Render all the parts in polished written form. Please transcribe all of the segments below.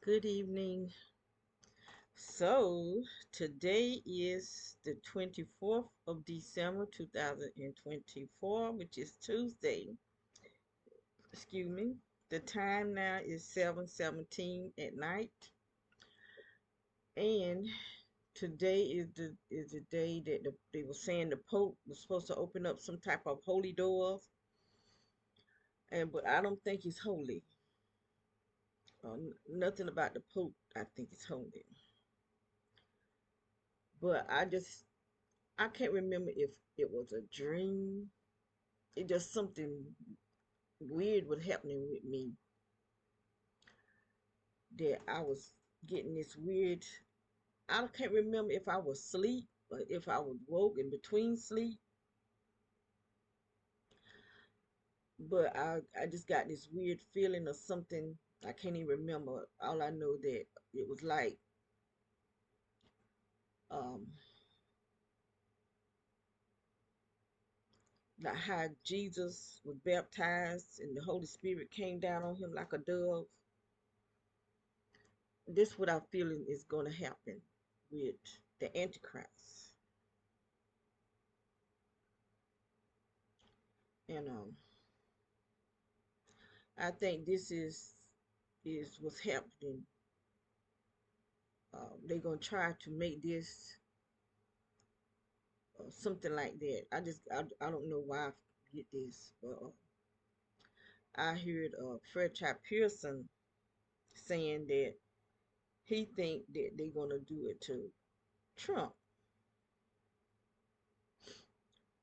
Good evening. So, today is the 24th of December 2024, which is Tuesday. Excuse me. The time now is 7:17 at night, and today is the day that they were saying the Pope was supposed to open up some type of holy doors, and but I don't think he's holy. Nothing about the Pope I think is holy. But I can't remember if it was a dream. It just something weird was happening with me, that I was getting this weird. I can't remember if I was asleep or if I was woke in between sleep, but I just got this weird feeling of something. I can't even remember. All I know that it was um like how Jesus was baptized and the Holy Spirit came down on him like a dove. This what I'm feeling is going to happen with the Antichrist, and I think this is what's happening. They're gonna try to make this something like that. I don't know why I get this, but I heard Fred Pearson saying that he think that they're gonna do it to Trump,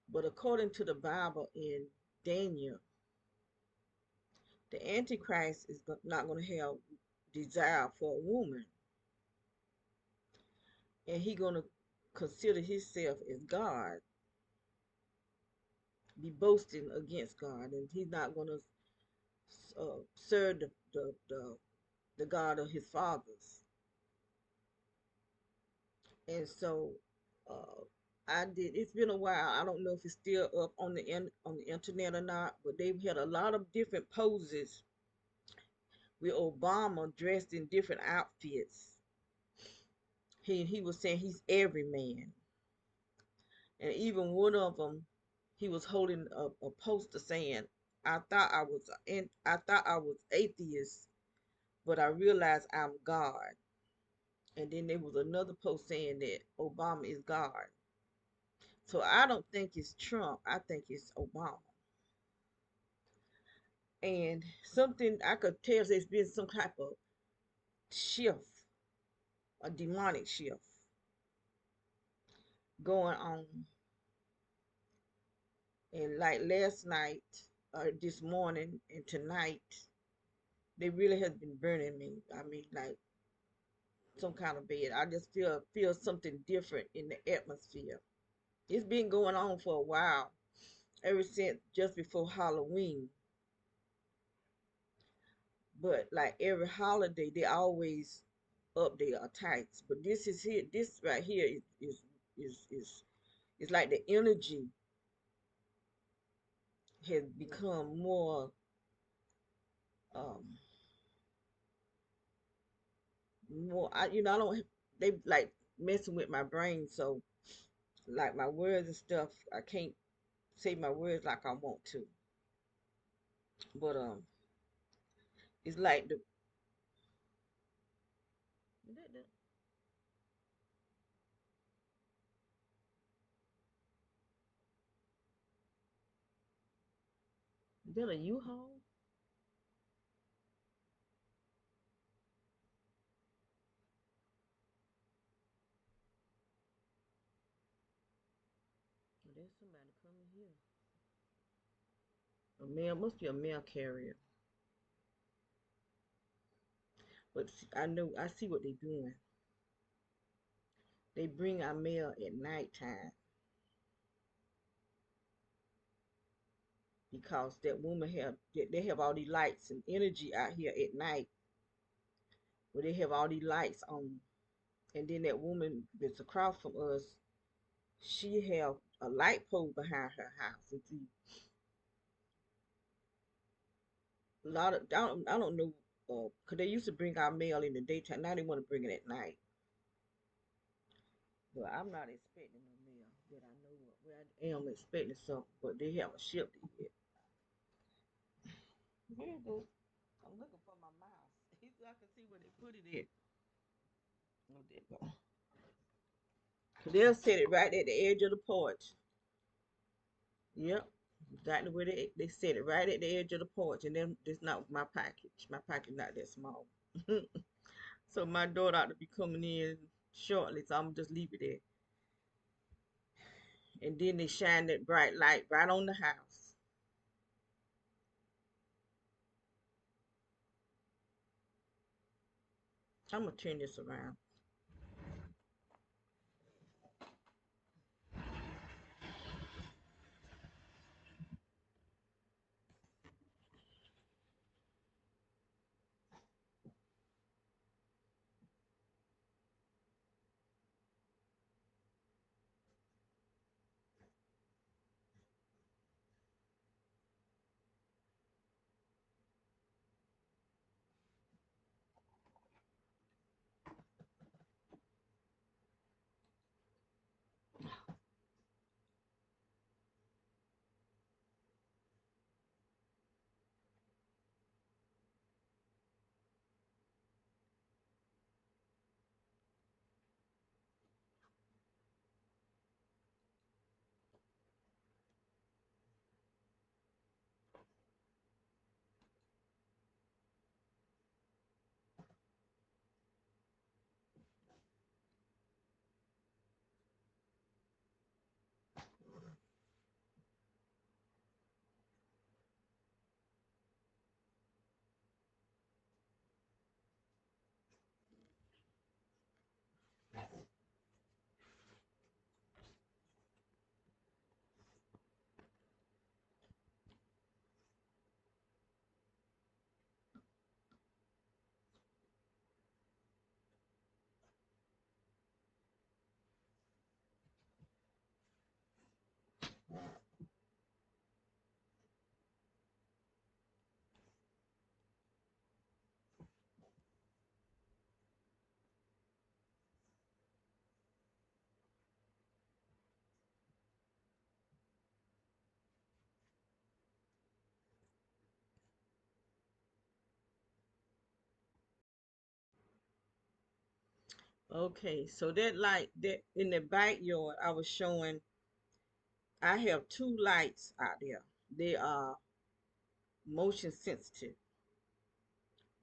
but according to the Bible in Daniel, the Antichrist is not gonna have desire for a woman, and he gonna consider himself as God, be boasting against God, and he's not gonna serve the God of his fathers. And so I did. It's been a while. I don't know if it's still up on on the internet or not, but they've had a lot of different poses with Obama dressed in different outfits. He was saying he's every man, and even one of them, he was holding a poster saying, I thought I was atheist, but I realized I'm God." And then there was another post saying that Obama is God. So I don't think it's Trump. I think it's Obama. And something I could tell there's been some type of shift, a demonic shift going on. And like last night, or this morning, and tonight, they really has been burning me. I mean, like some kind of bed. I just feel something different in the atmosphere. It's been going on for a while, ever since just before Halloween. But like every holiday, they always up their attacks. But this is here. This right here is like the energy has become um more. I don't. They like messing with my brain. So like my words and stuff, I can't say my words like I want to. But it's like the is that a U-Haul? Oh, there's somebody coming here. A mail must be a mail carrier. But I know I see what they're doing. They bring our mail at nighttime because that woman have they have all these lights and energy out here at night where they have all these lights on. And then that woman that's across from us, she have a light pole behind her house. And see, a lot of I don't know, cause they used to bring our mail in the daytime. Now they want to bring it at night. But I'm not expecting no mail that I know of. Well, I am expecting something, but they haven't shipped it yet. Here it goes. I'm looking for my mouse. So I can see where they put it in. Oh, there you go. Cause they'll set it right at the edge of the porch. Yep. Exactly where they set it right at the edge of the porch. And then it's not my package. My package not that small. So my daughter ought to be coming in shortly. So I'm gonna just leave it there. And then they shine that bright light right on the house. I'm gonna turn this around. Okay, so that light that in the backyard, I was showing. I have two lights out there. They are motion sensitive.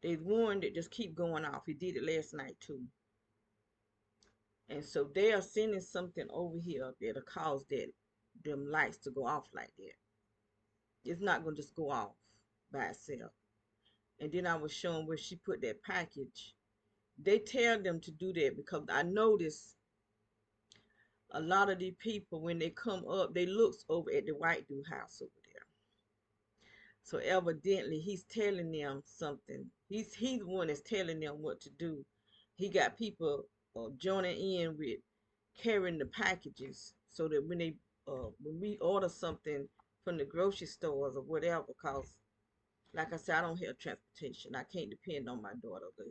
There's one that just keep going off. He did it last night too. And so they are sending something over here that'll cause that them lights to go off like that. It's not gonna just go off by itself. And then I was showing where she put that package. They tell them to do that because I notice a lot of these people when they come up, they looks over at the white dude house over there. So evidently he's telling them something. He's the one that's telling them what to do. He got people joining in with carrying the packages so that when we order something from the grocery stores or whatever, cause like I said, I don't have transportation. I can't depend on my daughter. But,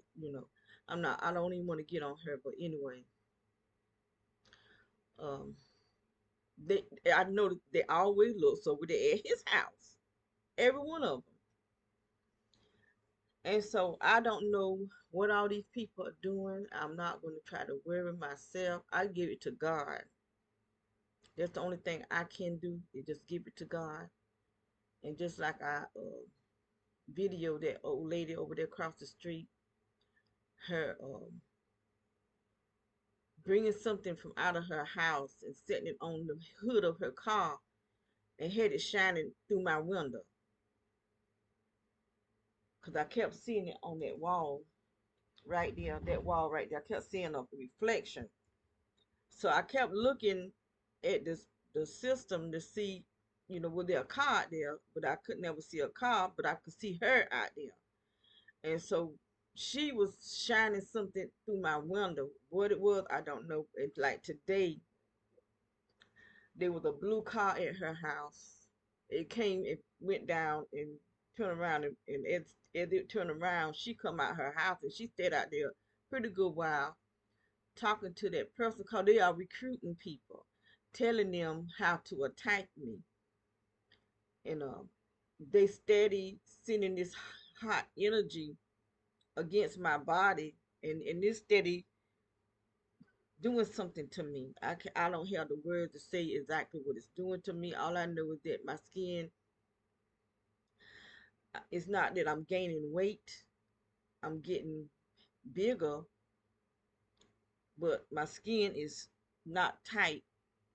I'm not. I don't even want to get on her. But anyway, um, they I know that they always look so they at his house, every one of them. And so I don't know what all these people are doing. I'm not going to try to worry myself. I give it to God. That's the only thing I can do is just give it to God. And just like I video that old lady over there across the street, her bringing something from out of her house and setting it on the hood of her car and had it shining through my window. Because I kept seeing it on that wall right there, that wall right there. I kept seeing a reflection. So I kept looking at the system to see, was there a car out there? But I could never see a car, but I could see her out there. And so she was shining something through my window. What it was, I don't know. It's like today, there was a blue car at her house. It came, it went down and turned around, and as it turned around, she come out her house and she stayed out there pretty good while talking to that person because they are recruiting people, telling them how to attack me. And they steady sending this hot energy against my body, and this steady doing something to me. I don't have the words to say exactly what it's doing to me. All I know is that my skin, it's not that I'm gaining weight, I'm getting bigger, but my skin is not tight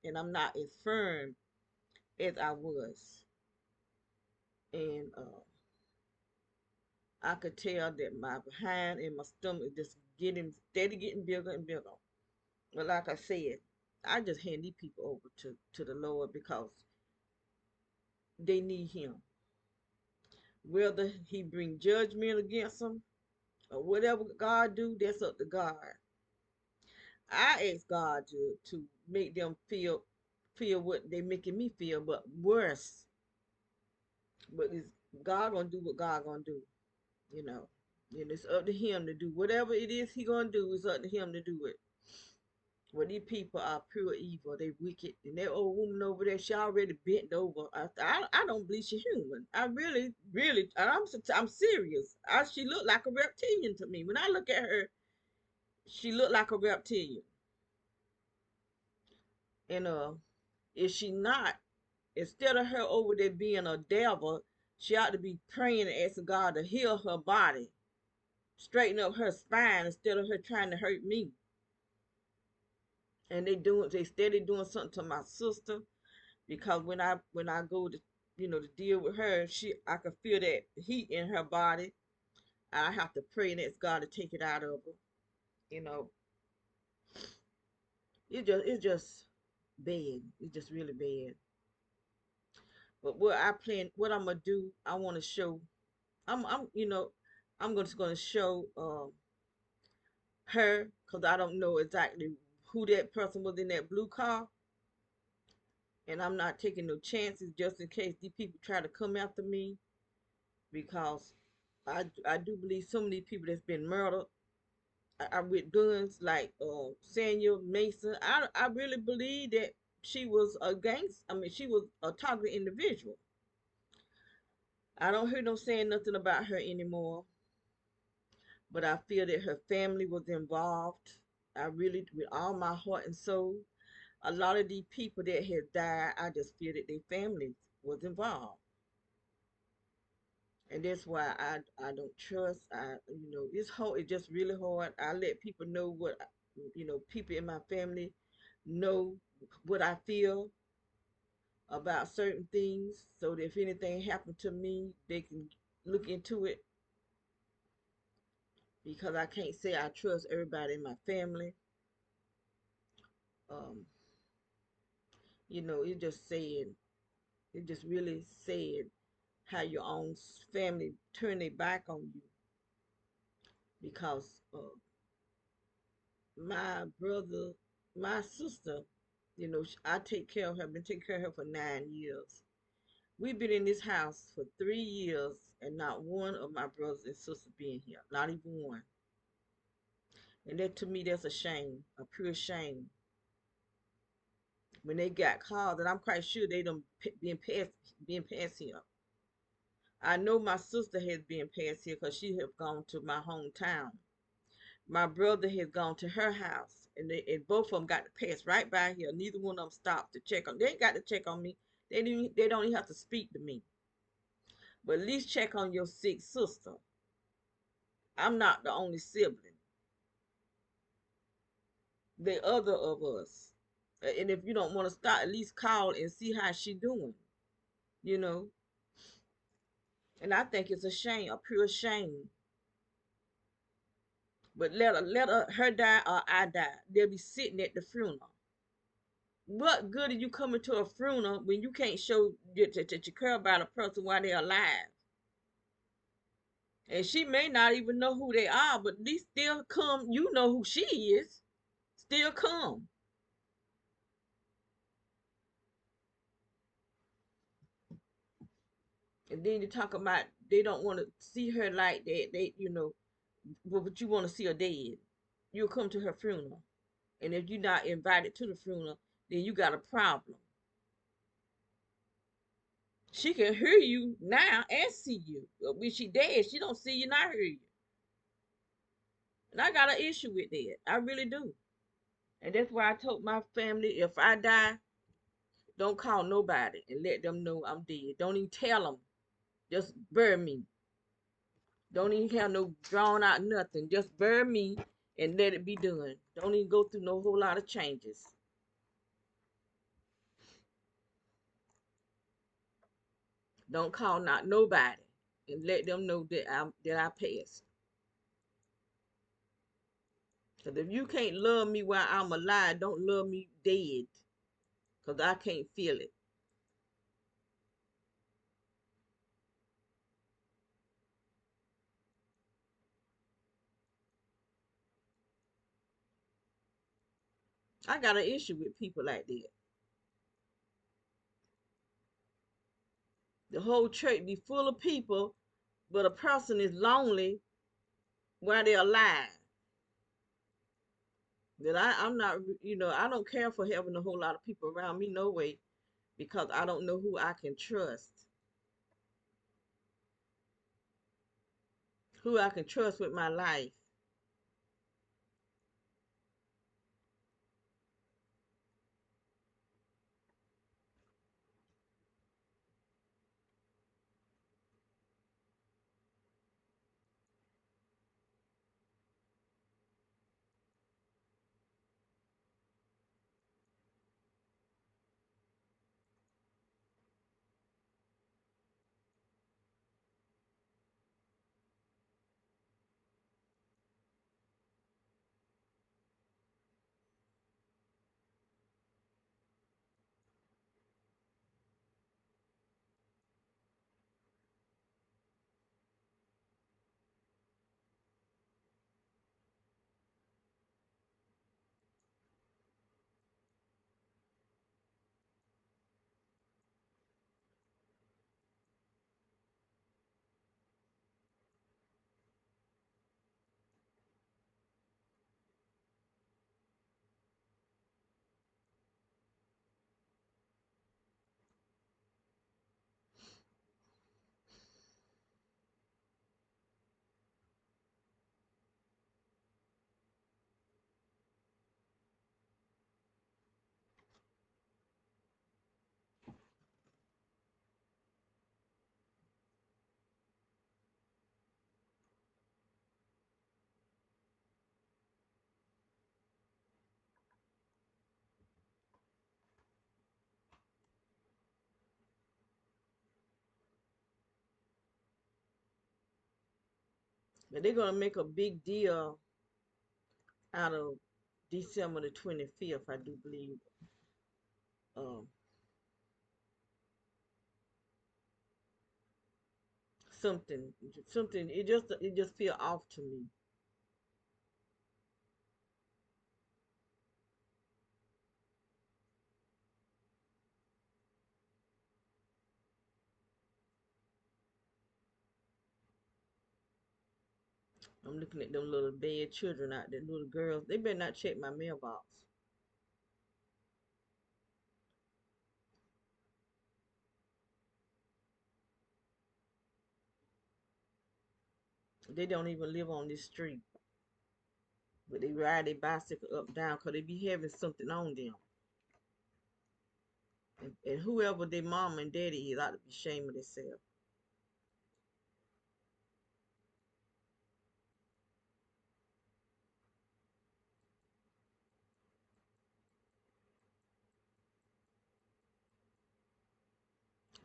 and I'm not as firm as I was. And I could tell that my behind and my stomach is just getting steady, getting bigger and bigger. But like I said, I just hand these people over to the Lord because they need Him. Whether He bring judgment against them or whatever God do, that's up to God. I ask God to make them feel what they making me feel, but worse. But it's God gonna do what God gonna do, you know. And it's up to Him to do whatever it is He gonna do. It's up to Him to do it. Well, these people are pure evil. They wicked. And that old woman over there, she already bent over. I don't believe she's human. I really, really, and I'm serious. She looked like a reptilian to me. When I look at her, she looked like a reptilian. And if she not, instead of her over there being a devil, she ought to be praying and asking God to heal her body, straighten up her spine instead of her trying to hurt me. And they steady doing something to my sister because when I go to to deal with her, I can feel that heat in her body. I have to pray and ask God to take it out of her. You know, it's just bad. It's just really bad. But what I'm gonna do, I want to show. I'm just gonna show her because I don't know exactly who that person was in that blue car, and I'm not taking no chances just in case these people try to come after me because I do believe some of these people that's been murdered are with guns like Samuel Mason. I really believe that she was a gangster. I mean, she was a targeted individual. I don't hear them saying nothing about her anymore, but I feel that her family was involved. I really, with all my heart and soul, a lot of these people that had died, I just feel that their families was involved. And that's why I don't trust. It's hard. It's just really hard. I let people know what, people in my family know what I feel about certain things, so that if anything happened to me, they can look into it, because I can't say I trust everybody in my family. Um, it just saying, it just really said how your own family turn their back on you, because my brother, my sister, I take care of her, been taking care of her for 9 years. We've been in this house for 3 years, and not one of my brothers and sisters being here, not even one. And that, to me, that's a shame, a pure shame. When they got called, and I'm quite sure they done being passed here. I know my sister has been passed here because she have gone to my hometown. My brother has gone to her house, and both of them got to pass right by here. Neither one of them stopped to check on. They ain't got to check on me. They don't even have to speak to me. But at least check on your sick sister. I'm not the only sibling. The other of us. And if you don't want to stop, at least call and see how she doing. You know. And I think it's a shame, a pure shame. But her die or I die. They'll be sitting at the funeral. What good are you coming to a funeral when you can't show that you care about a person while they're alive? And she may not even know who they are, but at least still come. You know who she is. Still come. And then you talk about they don't want to see her like that. But you want to see her dead. You'll come to her funeral. And if you're not invited to the funeral, then you got a problem. She can hear you now and see you. But when she dead, she don't see you, not hear you. And I got an issue with that. I really do. And that's why I told my family, if I die, don't call nobody and let them know I'm dead. Don't even tell them. Just bury me. Don't even have no drawn out nothing. Just bury me and let it be done. Don't even go through no whole lot of changes. Don't call not nobody and let them know that I passed. Because if you can't love me while I'm alive, don't love me dead. Because I can't feel it. I got an issue with people like that. The whole church be full of people, but a person is lonely while they're alive. That I'm not, I don't care for having a whole lot of people around me, no way, because I don't know who I can trust, who I can trust with my life. But they're gonna make a big deal out of December the 25th, I do believe. Um, something, something. It just feel off to me. I'm looking at them little bad children out there, little girls. They better not check my mailbox. They don't even live on this street, but they ride their bicycle up down 'cause they be having something on them. And whoever their mom and daddy is ought to be ashamed of themselves.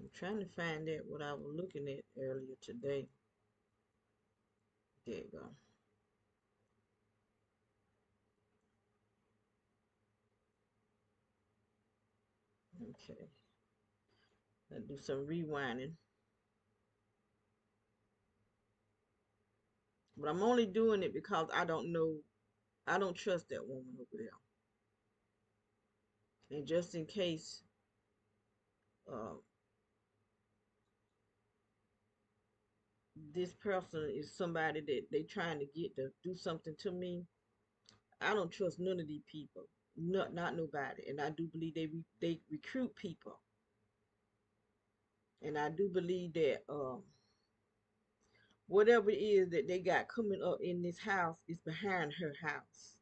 I'm trying to find out what I was looking at earlier today. There you go. Okay. I'll do some rewinding. But I'm only doing it because I don't know, I don't trust that woman over there. And just in case uh, this person is somebody that they trying to get to do something to me, I don't trust none of these people. Not nobody. And I do believe they recruit people. And I do believe that whatever it is that they got coming up in this house is behind her house.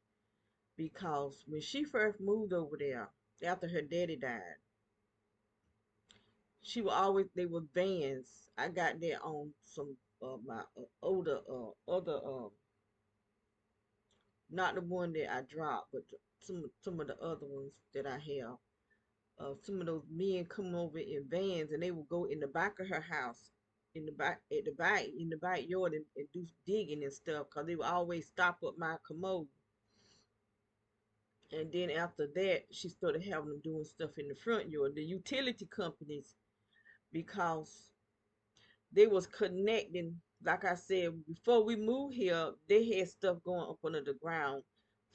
Because when she first moved over there, after her daddy died, she would always, they were vans. I got that on some my older other not the one that I dropped, but some of the other ones that I have. Some of those men come over in vans, and they will go in the back of her house, in the back at the back in the backyard, and do digging and stuff, cause they would always stop up my commode. And then after that, she started having them doing stuff in the front yard. The utility companies, because they was connecting, like I said, before we moved here, they had stuff going up under the ground,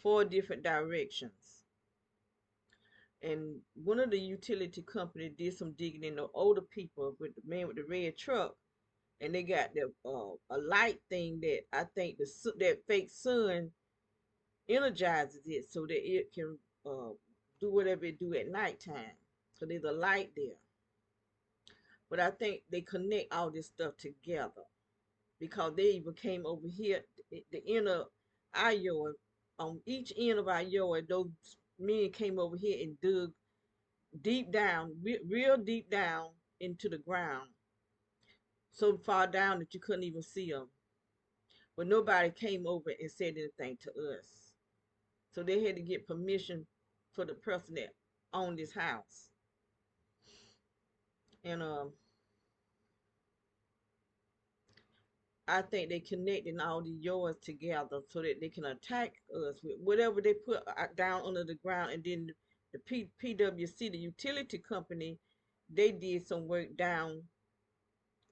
4 different directions. And one of the utility company did some digging in the older people with the man with the red truck, and they got the a light thing that I think that fake sun energizes it so that it can do whatever it do at nighttime. So there's a light there, but I think they connect all this stuff together because they even came over here, the end of our yard, on each end of our yard, those men came over here and dug deep down, real deep down into the ground, so far down that you couldn't even see them. But nobody came over and said anything to us. So they had to get permission for the person that owned this house. And I think they connecting all the yards together so that they can attack us with whatever they put down under the ground. And then the PWC, the utility company, they did some work down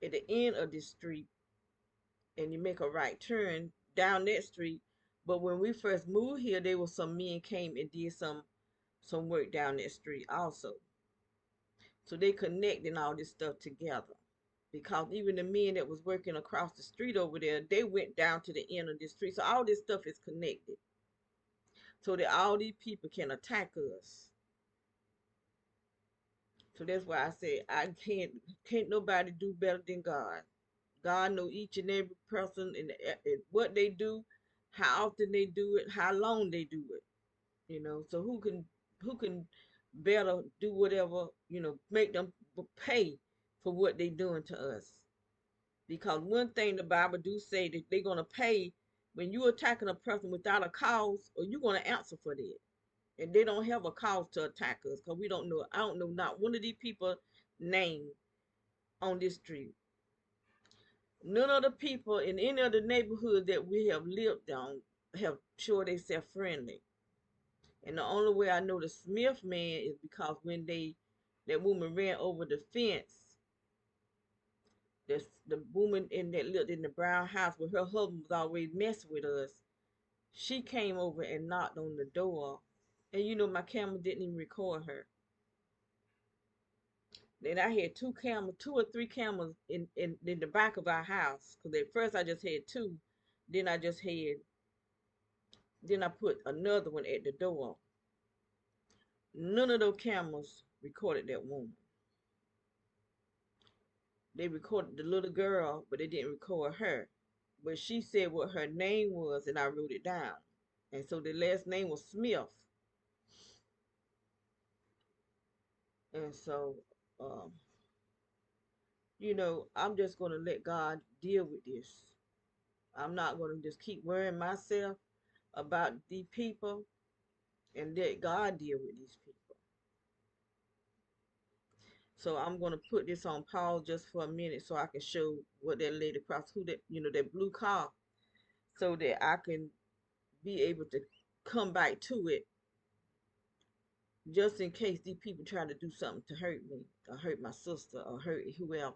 at the end of this street, and you make a right turn down that street. But when we first moved here, there was some men came and did some work down that street also. So they connecting all this stuff together. Because even the men that was working across the street over there, they went down to the end of this street. So all this stuff is connected. So that all these people can attack us. So that's why I say I can't nobody do better than God. God know each and every person and what they do, how often they do it, how long they do it. So who can better do whatever, make them pay for what they doing to us. Because one thing the Bible do say that they're gonna pay when you attacking a person without a cause, or you're gonna answer for that. And they don't have a cause to attack us because we don't know. I don't know not one of these people name on this street. None of the people in any of the neighborhood that we have lived on have showed themselves friendly. And the only way I know the Smith man is because when that woman ran over the fence, the woman in that lived in the brown house where her husband was always messing with us, she came over and knocked on the door. And my camera didn't even record her. Then I had two or three cameras in the back of our house. Because at first I just had two. Then I just had, then I put another one at the door. None of those cameras recorded that woman. They recorded the little girl, but they didn't record her. But she said what her name was, and I wrote it down. And so the last name was Smith. And so, um, I'm just going to let God deal with this. I'm not going to just keep worrying myself about these people and let God deal with these people. So I'm going to put this on pause just for a minute so I can show what that lady across who that blue car, so that I can be able to come back to it just in case these people try to do something to hurt me or hurt my sister or hurt whoever.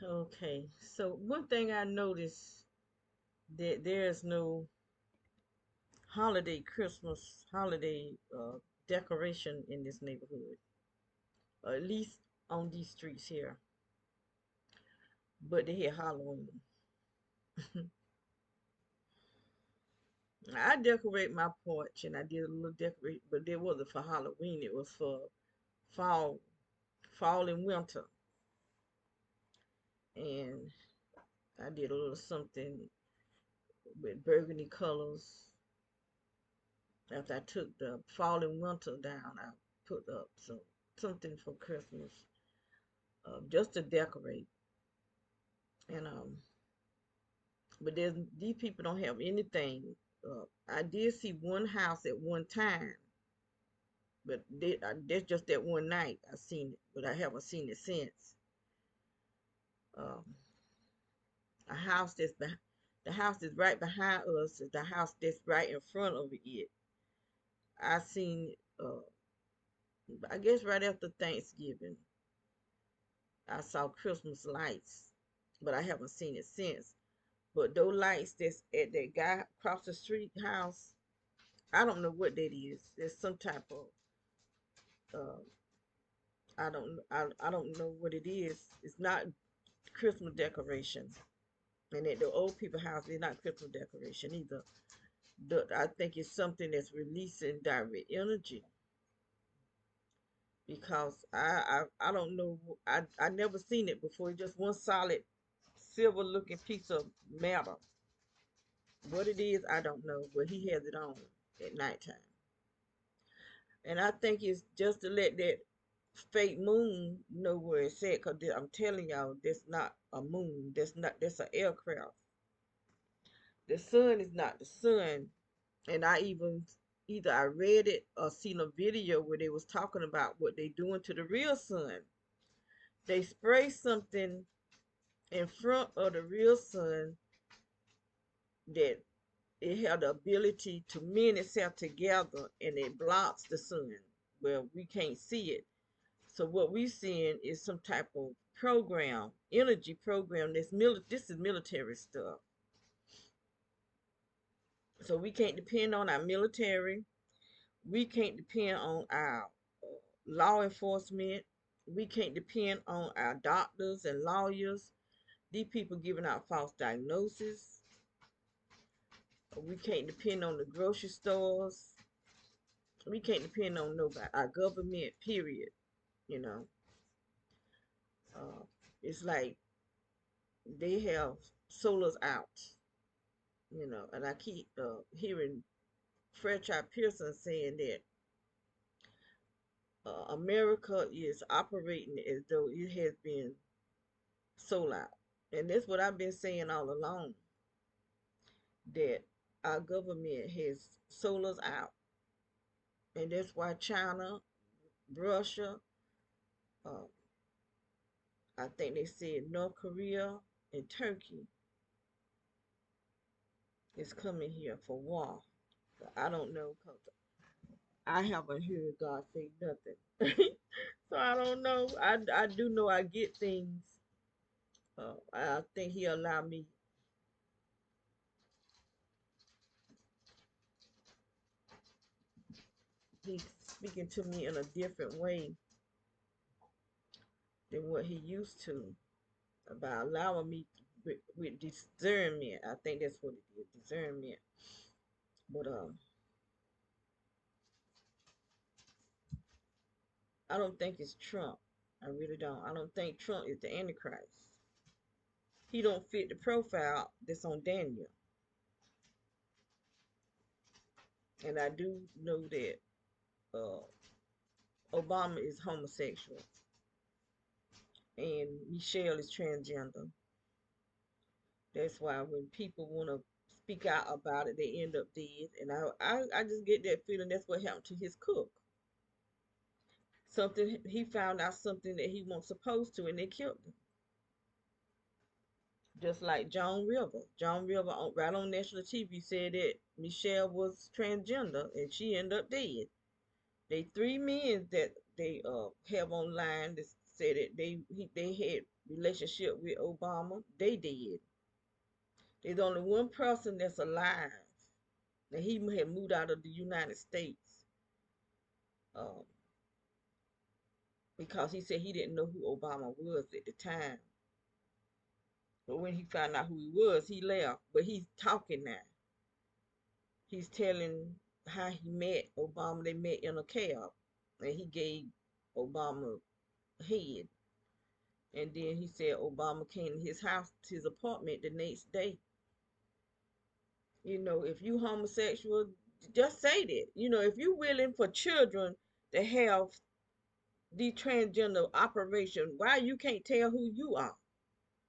Okay, so one thing I noticed that there's no holiday Christmas holiday decoration in this neighborhood, or at least on these streets here. But they had Halloween. I decorate my porch and I did a little decorate, but it wasn't for Halloween. It was for fall, fall and winter, and I did a little something with burgundy colors. After I took the fall and winter down, I put up something for Christmas, just to decorate. And but there's these people don't have anything. I did see one house at one time, but that's just that one night I seen it, but I haven't seen it since. Um, a house the house that's right behind us is the house that's right in front of it. I seen I guess right after Thanksgiving, I saw Christmas lights, but I haven't seen it since. But those lights that's at that guy across the street house, I don't know what that is. There's some type of uh, I don't know what it is. It's not Christmas decoration. And at the old people house, it's not Christmas decoration either. I think it's something that's releasing direct energy because I don't know. I never seen it before. It's just one solid silver looking piece of metal. What it is, I don't know, but he has it on at nighttime. And I think it's just to let that fake moon know where it's at, because I'm telling y'all, that's not a moon. That's an aircraft. The sun is not the sun. And I even either I read it or seen a video where they was talking about what they doing to the real sun. They spray something in front of the real sun that it had the ability to mend itself together and it blocks the sun. Well, we can't see it. So what we seeing is some type of program, energy program. This is military stuff. So we can't depend on our military. We can't depend on our law enforcement. We can't depend on our doctors and lawyers. These people giving out false diagnoses. We can't depend on the grocery stores. We can't depend on nobody. Our government, period. You know, uh, it's like they have sold out. You know, and I keep hearing Fred Pearson saying that America is operating as though it has been sold out. And that's what I've been saying all along, that our government has sold us out. And that's why China, Russia, uh, I think they said North Korea and Turkey is coming here for war. But I don't know because I haven't heard God say nothing. So I don't know. I do know I get things. I think He allowed me. He's speaking to me in a different way than what He used to, about allowing me with discernment. I think that's what it is, discernment. But I don't think it's Trump. I really don't. I don't think Trump is the Antichrist. He don't fit the profile that's on Daniel. And I do know that uh, Obama is homosexual and Michelle is transgender. That's why when people want to speak out about it, they end up dead. And I just get that feeling that's what happened to his cook. Something he found out something that he wasn't supposed to, and they killed him. Just like John River. John River right on national TV said that Michelle was transgender and she ended up dead. They three men that they have online that said that they had relationship with Obama. They did. There's only one person that's alive, and he had moved out of the United States um, because he said he didn't know who Obama was at the time. But when he found out who he was, he left. But he's talking now. He's telling how he met Obama. They met in a cab, and he gave Obama a head. And then he said Obama came to his house, his apartment the next day. If you homosexual, just say that. If you willing for children to have the transgender operation, why you can't tell who you are?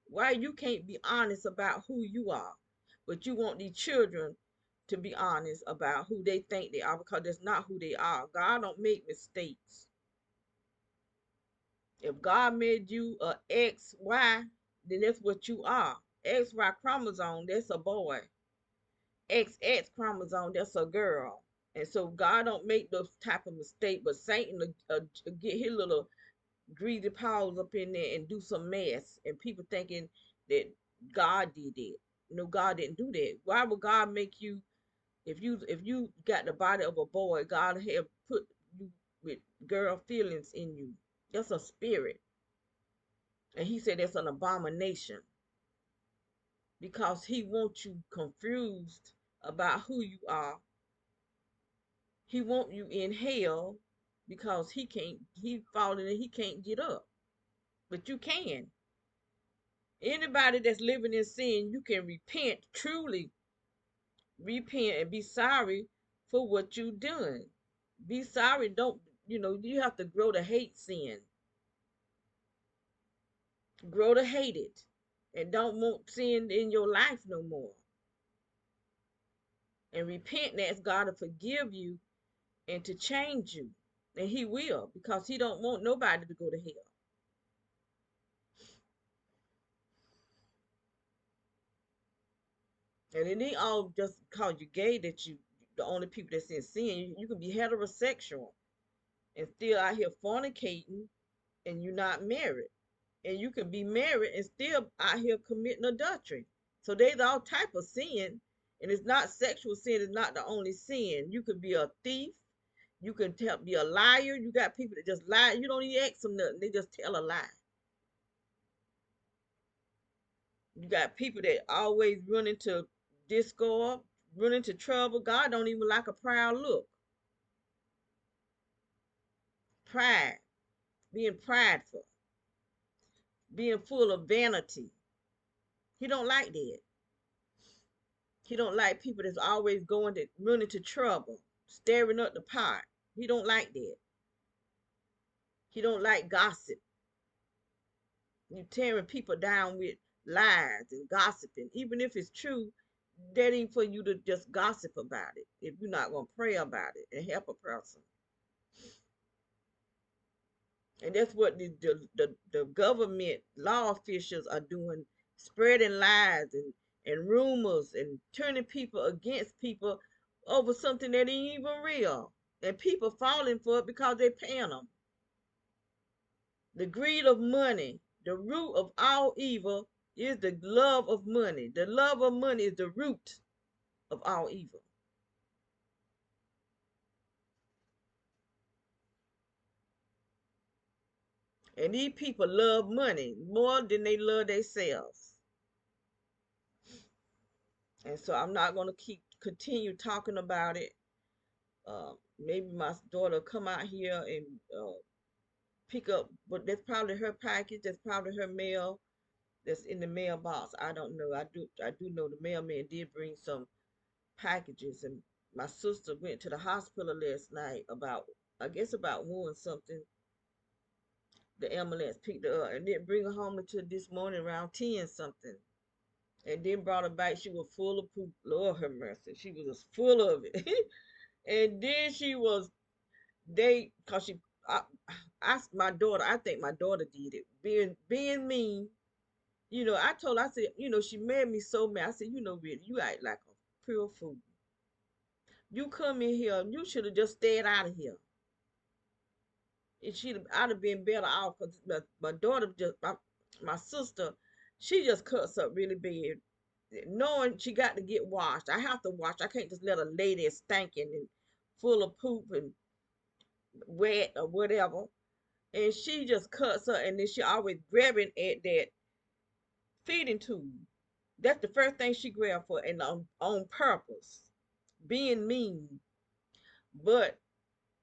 Why you can't be honest about who you are? But you want these children to be honest about who they think they are, because that's not who they are. God don't make mistakes. If God made you a XY, then that's what you are. XY chromosome, that's a boy. XX chromosome, that's a girl. And so God don't make those type of mistakes, but Satan get his little greedy paws up in there and do some mess, and people thinking that God did it. No, God didn't do that. Why would God make you, if you got the body of a boy, God have put you with girl feelings in you? That's a spirit. And he said that's an abomination, because he wants you confused about who you are. He want you in hell because he fallen and he can't get up. But you can. Anybody that's living in sin, you can repent, truly repent, and be sorry for what you done. Be sorry. Don't, you have to grow to hate sin. Grow to hate it. And don't want sin in your life no more. And repent and ask God to forgive you and to change you. And he will, because he don't want nobody to go to hell. And it ain't all just because you're gay that you the only people that's in sin. You can be heterosexual and still out here fornicating, and you're not married. And you can be married and still out here committing adultery. So there's all type of sin, and it's not sexual sin. Is not the only sin. You could be a thief. You can be a liar. You got people that just lie. You don't even ask them nothing. They just tell a lie. You got people that always run into discord, run into trouble. God don't even like a proud look. Pride, being prideful, being full of vanity. He don't like that. He don't like people that's always going to run into trouble, stirring up the pot. He don't like that. He don't like gossip. You tearing people down with lies and gossiping. Even if it's true, that ain't for you to just gossip about it if you're not gonna pray about it and help a person. And that's what the government law officials are doing, spreading lies and rumors and turning people against people over something that ain't even real. And people falling for it because they're paying them. The greed of money, the root of all evil is the love of money. The love of money is the root of all evil. And these people love money more than they love themselves. And so I'm not going to continue talking about it. Maybe my daughter come out here and pick up, but that's probably her package. That's probably her mail that's in the mailbox. I don't know. I do know the mailman did bring some packages, and my sister went to the hospital last night about, I guess about 1 something. The ambulance picked her up and didn't bring her home until this morning around 10 something. And then brought her back. She was full of poop. Lord have mercy. She was just full of it. And then she was cause I asked my daughter. I think my daughter did it. Being mean. I told her, I said, she made me so mad. I said, really, you act like a pure fool. You come in here, you should have just stayed out of here. And I'd have been better off, because my daughter just, My sister, she just cuts up really bad, knowing she got to get washed. I have to wash. I can't just let her lay there stinking and full of poop and wet or whatever. And she just cuts her, and then she always grabbing at that feeding tube. That's the first thing she grabbed for, and on purpose, being mean. But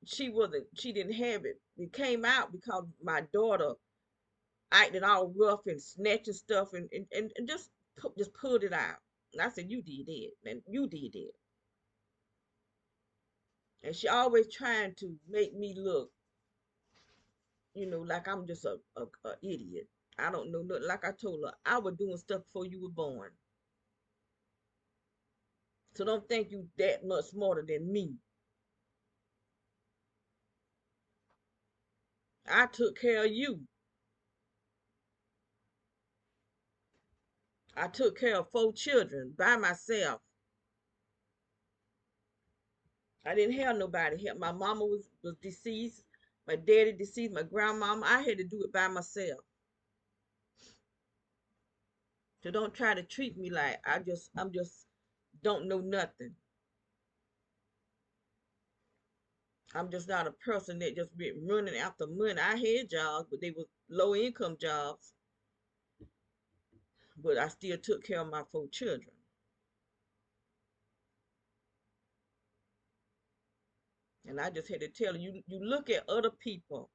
she wasn't. She didn't have it. It came out because my daughter acting all rough and snatching stuff and just pulled it out. And I said, "You did it, and you did it." And she always trying to make me look, like I'm just a idiot. I don't know nothing. Like I told her, I was doing stuff before you were born. So don't think you that much smarter than me. I took care of you. I took care of 4 children by myself. I didn't have nobody help. My mama was deceased. My daddy deceased. My grandmama. I had to do it by myself. So don't try to treat me like I'm just don't know nothing. I'm just not a person that just been running after money. I had jobs, but they were low income jobs. But I still took care of my 4 children. And I just had to tell you, you look at other people,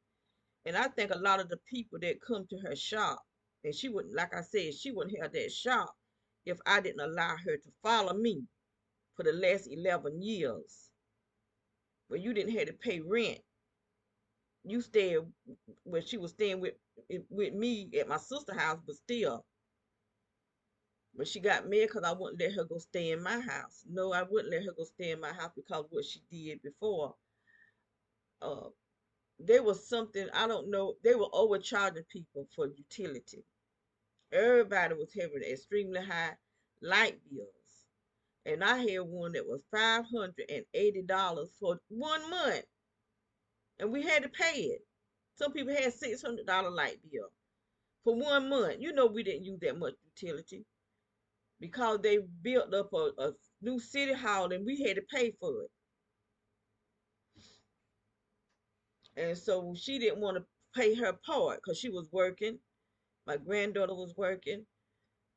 and I think a lot of the people that come to her shop, and she wouldn't, like I said, she wouldn't have that shop if I didn't allow her to follow me for the last 11 years. But you didn't have to pay rent. You stayed where she was staying with me at my sister's house, but still. But she got mad because I wouldn't let her go stay in my house. No, I wouldn't let her go stay in my house because of what she did before. Uh, there was something, I don't know, they were overcharging people for utility. Everybody was having extremely high light bills. And I had one that was $580 for 1 month. And we had to pay it. Some people had $600 light bill for 1 month. We didn't use that much utility because they built up a new city hall and we had to pay for it. And so she didn't want to pay her part because she was working. My granddaughter was working.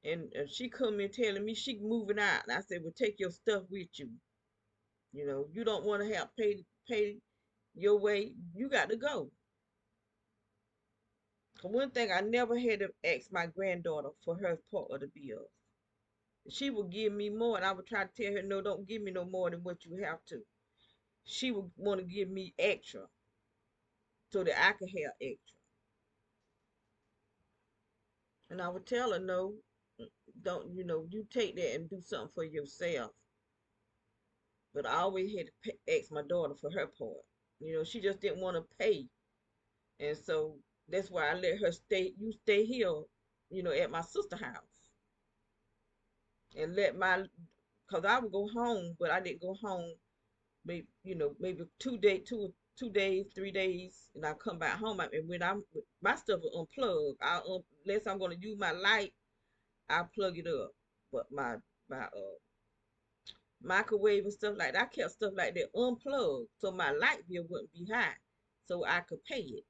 And she come in telling me she moving out. And I said, well, take your stuff with you. You don't want to have pay your way. You got to go. For one thing, I never had to ask my granddaughter for her part of the bills. She would give me more, and I would try to tell her, no, don't give me no more than what you have to. She would want to give me extra so that I could have extra. And I would tell her, no, don't, you take that and do something for yourself. But I always had to ask my daughter for her part. She just didn't want to pay. And so that's why I let her stay here, at my sister's house. And cause I would go home, but I didn't go home maybe 2 days, 3 days, and I come back home. And when my stuff is unplugged, unless I'm gonna use my light, I plug it up. But my microwave and stuff like that, I kept stuff like that unplugged, so my light bill wouldn't be high, so I could pay it.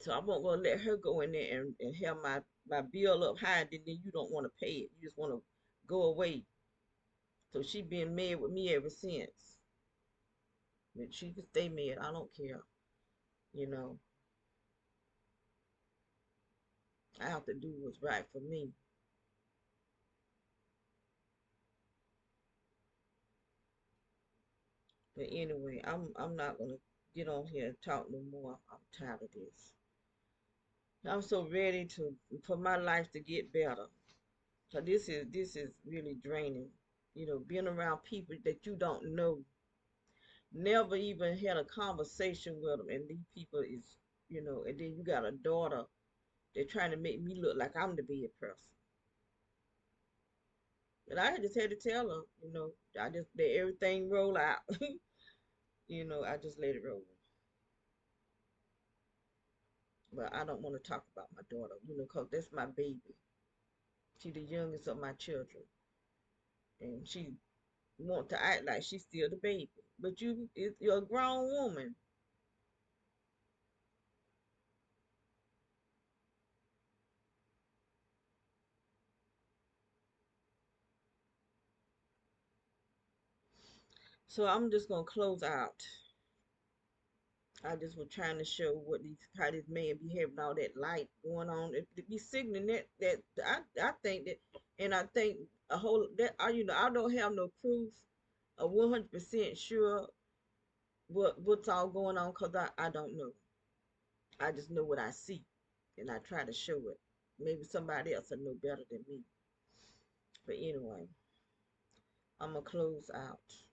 So I won't gonna let her go in there and have my bill up high, and then you don't want to pay it. You just want to go away. So she been mad with me ever since. But she can stay mad. I don't care. You know, I have to do what's right for me. But anyway, I'm not gonna get on here and talk no more. I'm tired of this. I'm so ready for my life to get better. So this is really draining. Being around people that you don't know, never even had a conversation with them, and these people and then you got a daughter. They're trying to make me look like I'm the bad person. But I just had to tell her, I just let everything roll out. I just let it roll. But I don't want to talk about my daughter, you know, because that's my baby. She the youngest of my children, and she want to act like she's still the baby. But you're a grown woman. So I'm just gonna close out. I just was trying to show what these how this man be having all that light going on. It be signaling that I think that, and I think a whole that I you know I don't have no proof of 100% sure what's all going on because I don't know. I just know what I see, and I try to show it. Maybe somebody else will know better than me. But anyway, I'm gonna close out.